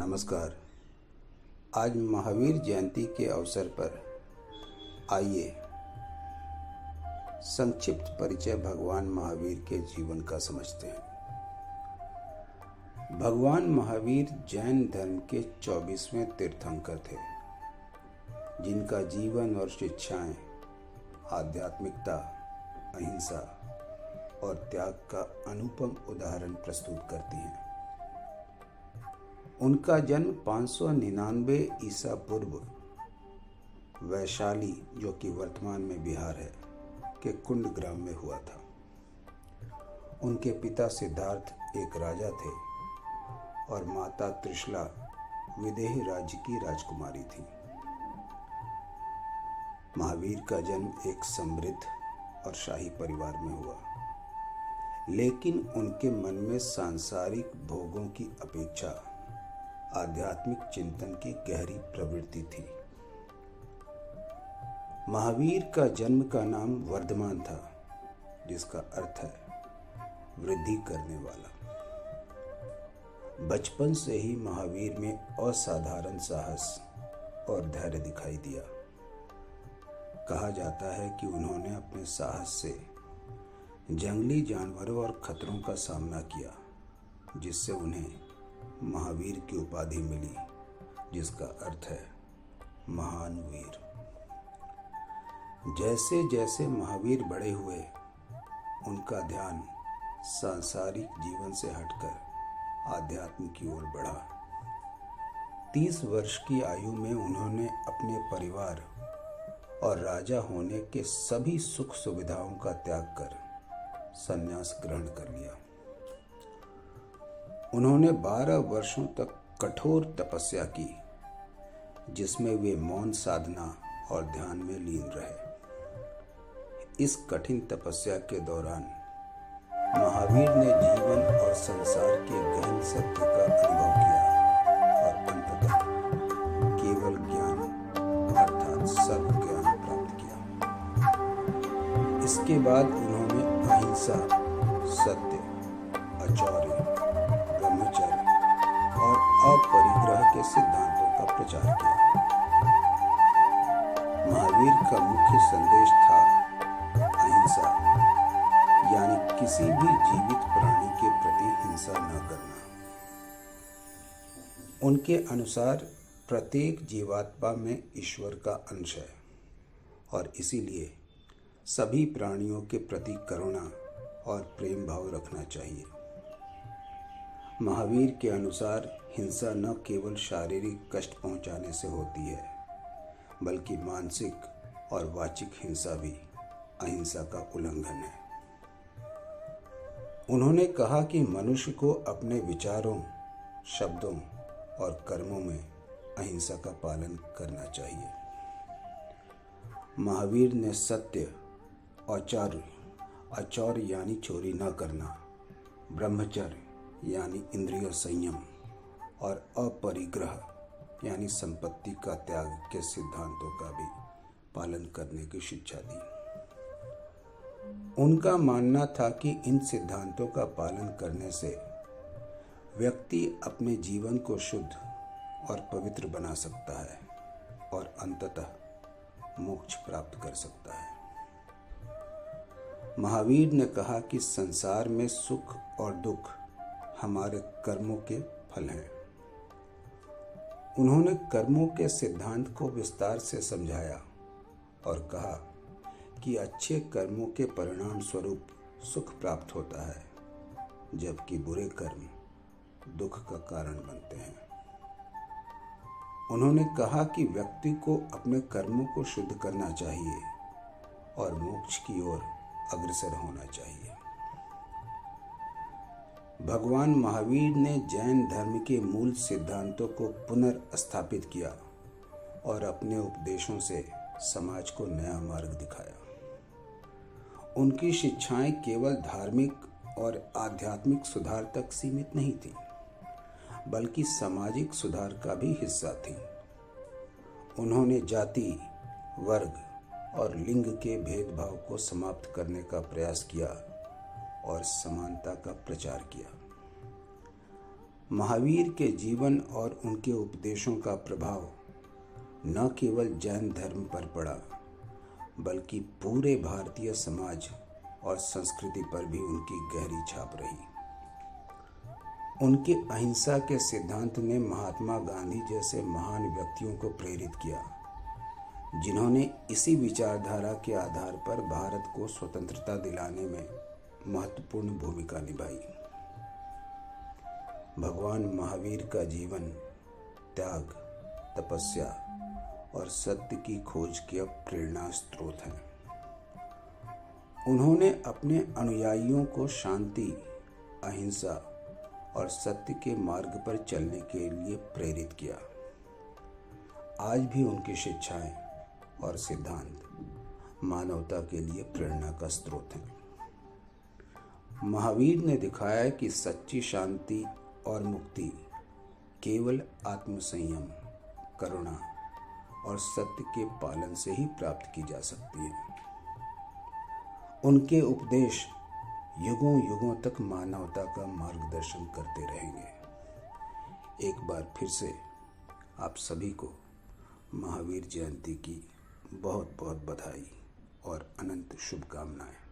नमस्कार। आज महावीर जयंती के अवसर पर आइए संक्षिप्त परिचय भगवान महावीर के जीवन का समझते हैं। भगवान महावीर जैन धर्म के 24वें तीर्थंकर थे, जिनका जीवन और शिक्षाएं आध्यात्मिकता, अहिंसा और त्याग का अनुपम उदाहरण प्रस्तुत करती हैं। उनका जन्म 599 ईसा पूर्व वैशाली, जो कि वर्तमान में बिहार है, के कुंड ग्राम में हुआ था। उनके पिता सिद्धार्थ एक राजा थे और माता त्रिशला विदेह राज्य की राजकुमारी थी। महावीर का जन्म एक समृद्ध और शाही परिवार में हुआ, लेकिन उनके मन में सांसारिक भोगों की अपेक्षा आध्यात्मिक चिंतन की गहरी प्रवृत्ति थी। महावीर का जन्म का नाम वर्धमान था, जिसका अर्थ है वृद्धि करने वाला। बचपन से ही महावीर में असाधारण साहस और धैर्य दिखाई दिया। कहा जाता है कि उन्होंने अपने साहस से जंगली जानवरों और खतरों का सामना किया, जिससे उन्हें महावीर की उपाधि मिली, जिसका अर्थ है महान वीर। जैसे जैसे महावीर बड़े हुए, उनका ध्यान सांसारिक जीवन से हटकर आध्यात्म की ओर बढ़ा। 30 वर्ष की आयु में उन्होंने अपने परिवार और राजा होने के सभी सुख सुविधाओं का त्याग कर संन्यास ग्रहण कर लिया। उन्होंने 12 वर्षों तक कठोर तपस्या की, जिसमें वे मौन साधना और ध्यान में लीन रहे। इस कठिन तपस्या के दौरान महावीर ने जीवन और संसार के गहन सत्य का अनुभव किया और अंततः केवल ज्ञान अर्थात सर्व ज्ञान प्राप्त किया। इसके बाद उन्होंने अहिंसा, सत्य, अचौर्य, ब्रह्मचर्य और अपरिग्रह के सिद्धांतों का प्रचार किया। महावीर का मुख्य संदेश था अहिंसा, यानी किसी भी जीवित प्राणी के प्रति हिंसा न करना। उनके अनुसार प्रत्येक जीवात्मा में ईश्वर का अंश है और इसीलिए सभी प्राणियों के प्रति करुणा और प्रेम भाव रखना चाहिए। महावीर के अनुसार हिंसा न केवल शारीरिक कष्ट पहुंचाने से होती है, बल्कि मानसिक और वाचिक हिंसा भी अहिंसा का उल्लंघन है। उन्होंने कहा कि मनुष्य को अपने विचारों, शब्दों और कर्मों में अहिंसा का पालन करना चाहिए। महावीर ने सत्य, अचौर्य यानी चोरी न करना, ब्रह्मचर्य यानी इंद्रिय संयम और अपरिग्रह यानी संपत्ति का त्याग के सिद्धांतों का भी पालन करने की शिक्षा दी। उनका मानना था कि इन सिद्धांतों का पालन करने से व्यक्ति अपने जीवन को शुद्ध और पवित्र बना सकता है और अंततः मोक्ष प्राप्त कर सकता है। महावीर ने कहा कि संसार में सुख और दुख हमारे कर्मों के फल हैं। उन्होंने कर्मों के सिद्धांत को विस्तार से समझाया और कहा कि अच्छे कर्मों के परिणाम स्वरूप सुख प्राप्त होता है, जबकि बुरे कर्म दुख का कारण बनते हैं। उन्होंने कहा कि व्यक्ति को अपने कर्मों को शुद्ध करना चाहिए और मोक्ष की ओर अग्रसर होना चाहिए। भगवान महावीर ने जैन धर्म के मूल सिद्धांतों को पुनर्स्थापित किया और अपने उपदेशों से समाज को नया मार्ग दिखाया। उनकी शिक्षाएं केवल धार्मिक और आध्यात्मिक सुधार तक सीमित नहीं थीं, बल्कि सामाजिक सुधार का भी हिस्सा थीं। उन्होंने जाति, वर्ग और लिंग के भेदभाव को समाप्त करने का प्रयास किया और समानता का प्रचार किया। महावीर के जीवन और उनके उपदेशों का प्रभाव न केवल जैन धर्म पर पड़ा, बल्कि पूरे भारतीय समाज और संस्कृति पर भी उनकी गहरी छाप रही। उनके अहिंसा के सिद्धांत ने महात्मा गांधी जैसे महान व्यक्तियों को प्रेरित किया, जिन्होंने इसी विचारधारा के आधार पर भारत को स्वतंत्रता दिलाने में महत्वपूर्ण भूमिका निभाई। भगवान महावीर का जीवन त्याग, तपस्या और सत्य की खोज के प्रेरणा स्रोत है। उन्होंने अपने अनुयायियों को शांति, अहिंसा और सत्य के मार्ग पर चलने के लिए प्रेरित किया। आज भी उनकी शिक्षाएं और सिद्धांत मानवता के लिए प्रेरणा का स्रोत हैं। महावीर ने दिखाया कि सच्ची शांति और मुक्ति केवल आत्मसंयम, करुणा और सत्य के पालन से ही प्राप्त की जा सकती है। उनके उपदेश युगों युगों तक मानवता का मार्गदर्शन करते रहेंगे। एक बार फिर से आप सभी को महावीर जयंती की बहुत बहुत बधाई और अनंत शुभकामनाएं।